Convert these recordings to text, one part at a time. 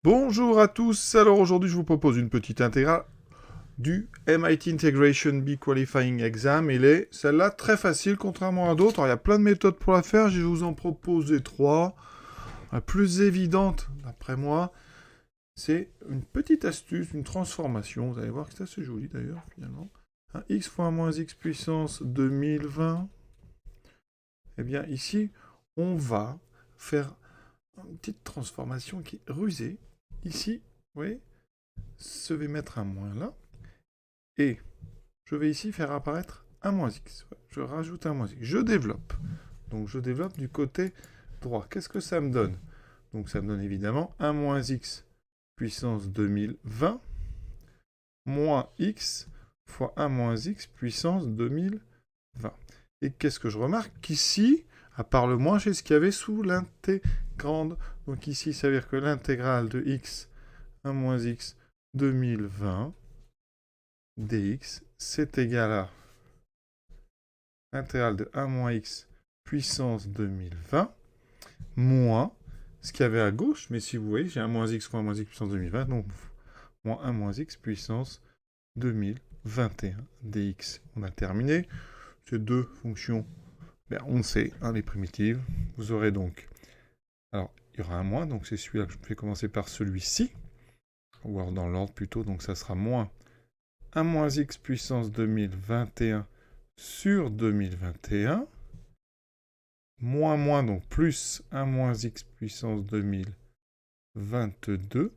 Bonjour à tous, alors aujourd'hui je vous propose une petite intégrale du MIT Integration B Qualifying Exam. Celle-là très facile contrairement à d'autres. Alors, il y a plein de méthodes pour la faire, je vais vous en proposer trois. La plus évidente d'après moi, c'est une petite astuce, une transformation. Vous allez voir que c'est assez joli d'ailleurs finalement. Un x fois moins x puissance 2020. Eh bien ici, on va faire une petite transformation qui est rusée. Ici, vous voyez, je vais mettre un moins là. Et je vais ici faire apparaître un moins x. Je rajoute un moins x. Je développe. Donc je développe du côté droit. Qu'est-ce que ça me donne? Donc ça me donne évidemment un moins x puissance 2020 moins x fois 1 moins x puissance 2020. Et qu'est-ce que je remarque? Qu'ici, à part le moins, j'ai ce qu'il y avait sous l'intégrande. Donc ici, ça veut dire que l'intégrale de x 1 moins x 2020 dx, c'est égal à l'intégrale de 1 moins x puissance 2020 moins ce qu'il y avait à gauche, mais si vous voyez, j'ai 1 moins x fois 1 moins x puissance 2020, donc moins 1 moins x puissance 2021 dx. On a terminé. Ces deux fonctions, on sait, hein, les primitives. Vous aurez donc, alors il y aura un moins, donc c'est celui-là que je vais commencer par celui-ci, ou alors dans l'ordre plutôt, donc ça sera moins 1 moins x puissance 2021 sur 2021, moins, donc plus 1 moins x puissance 2022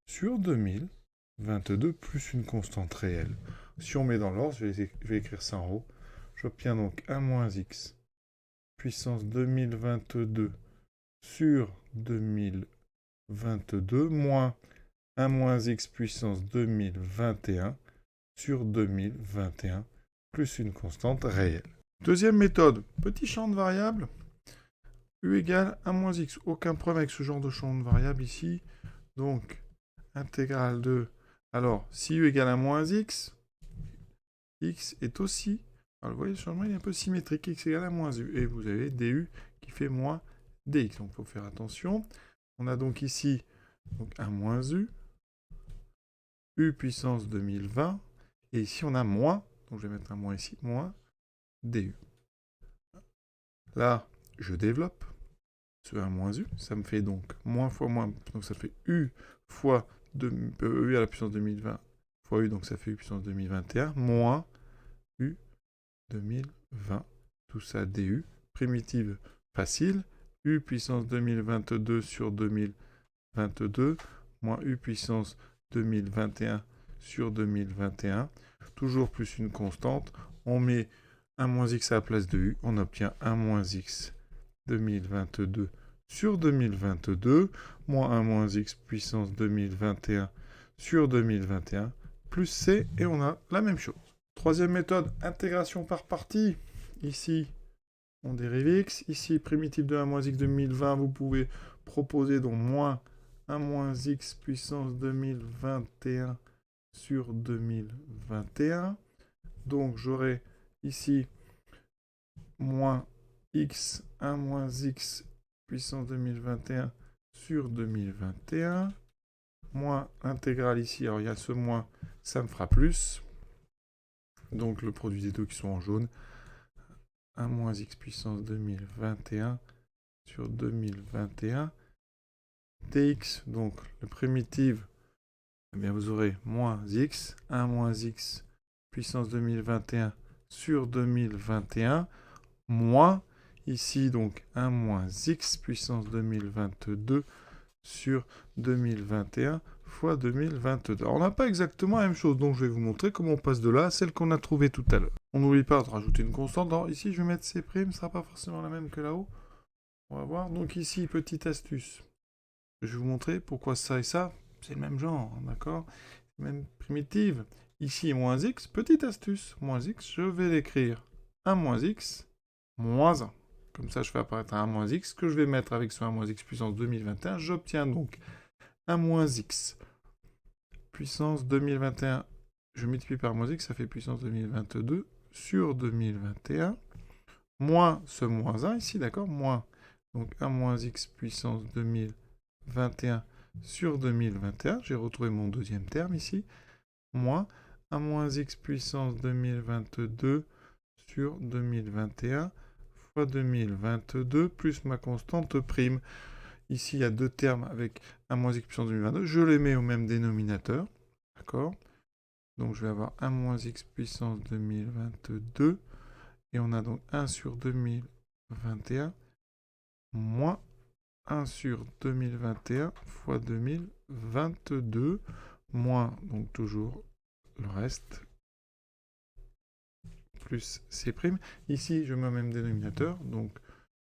sur 2022 plus une constante réelle. Si on met dans l'ordre, je vais écrire ça en haut. J'obtiens donc 1 moins x puissance 2022 sur 2022 moins 1 moins x puissance 2021 sur 2021 plus une constante réelle. Deuxième méthode, petit champ de variable, u égale 1 moins x. Aucun problème avec ce genre de champ de variable ici. Donc, intégrale de... Alors, si u égale 1 moins x, x est aussi... Alors, vous voyez, le changement est un peu symétrique. X égale 1 moins u. Et vous avez du qui fait moins dx. Donc, il faut faire attention. On a donc ici donc 1 moins u puissance 2020. Et ici, on a moins. Donc, je vais mettre un moins ici. Moins du. Là, je développe ce 1 moins u. Ça me fait donc moins fois moins. Donc, ça fait u fois u à la puissance 2020 fois u. Donc, ça fait u puissance 2021 moins u 2020. Tout ça du. Primitive facile. U puissance 2022 sur 2022 moins u puissance 2021 sur 2021. Toujours plus une constante. On met 1 moins x à la place de u. On obtient 1 moins x 2022 sur 2022 moins 1 moins x puissance 2021 sur 2021 plus c et on a la même chose. Troisième méthode, intégration par partie. Ici, on dérive x. Ici, primitive de 1 moins x 2020, vous pouvez proposer donc moins 1 moins x puissance 2021 sur 2021. Donc, j'aurai ici moins x 1 moins x puissance 2021 sur 2021. Moins intégrale ici, alors il y a ce moins, ça me fera plus. Donc le produit des deux qui sont en jaune. 1 moins x puissance 2021 sur 2021 dx, donc le primitive, eh bien vous aurez moins x, 1 moins x puissance 2021 sur 2021, moins, ici donc 1 moins x puissance 2022 sur 2021 fois 2022. Alors, on n'a pas exactement la même chose, donc je vais vous montrer comment on passe de là à celle qu'on a trouvée tout à l'heure. On n'oublie pas de rajouter une constante. Alors ici, je vais mettre C', ce ne sera pas forcément la même que là-haut. On va voir. Donc ici, petite astuce. Je vais vous montrer pourquoi ça et ça, c'est le même genre, d'accord? Même primitive. Ici, moins x, petite astuce. Moins x, je vais l'écrire 1 moins x, moins 1. Comme ça, je fais apparaître un 1 moins x que je vais mettre avec ce 1 moins x puissance 2021. J'obtiens donc 1 moins x puissance 2021. Je multiplie par moins x, ça fait puissance 2022 sur 2021. Moins ce moins 1 ici, d'accord? Moins donc 1 moins x puissance 2021 sur 2021. J'ai retrouvé mon deuxième terme ici. Moins 1 moins x puissance 2022 sur 2021 fois 2022 plus ma constante prime. Ici, il y a deux termes avec 1 moins x puissance 2022. Je les mets au même dénominateur. D'accord? Donc, je vais avoir 1 moins x puissance 2022. Et on a donc 1 sur 2021 moins 1 sur 2021 fois 2022 moins, donc toujours le reste, plus C'. Ici, je mets au même dénominateur, donc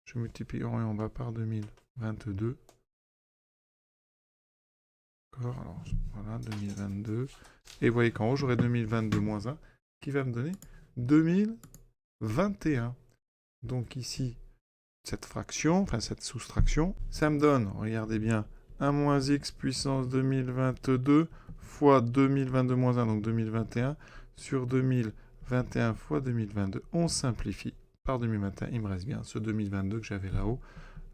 je multiplie en haut et en bas par 2022. D'accord, alors voilà, 2022. Et vous voyez qu'en haut, j'aurai 2022 moins 1, qui va me donner 2021. Donc ici, cette fraction, enfin cette soustraction, ça me donne, regardez bien, 1 moins x puissance 2022 fois 2022 moins 1, donc 2021, sur 2021 fois 2022. On simplifie par 2021, il me reste bien ce 2022 que j'avais là-haut.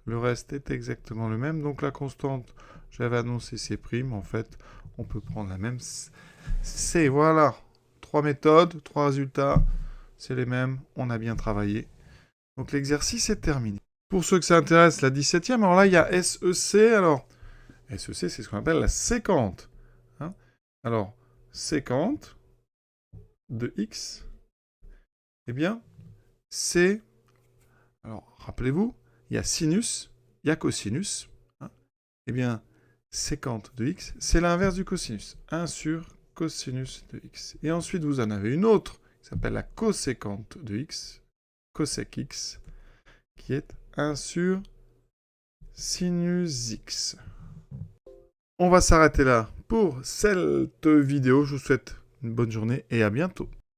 Le reste est exactement le même, donc la constante, j'avais annoncé C', en fait, on peut prendre la même C, voilà. 3 méthodes, 3 résultats, c'est les mêmes, on a bien travaillé. Donc l'exercice est terminé. Pour ceux que ça intéresse, la 17e, alors là, il y a SEC. Alors, SEC, c'est ce qu'on appelle la séquente. Hein, alors, séquente de x, eh bien, c'est... Alors, rappelez-vous, il y a sinus, il y a cosinus. Hein, eh bien, séquente de x, c'est l'inverse du cosinus. 1 sur cosinus de x. Et ensuite, vous en avez une autre, qui s'appelle la coséquente de x, cosec x, qui est 1 sur sinus x. On va s'arrêter là pour cette vidéo. Je vous souhaite une bonne journée et à bientôt.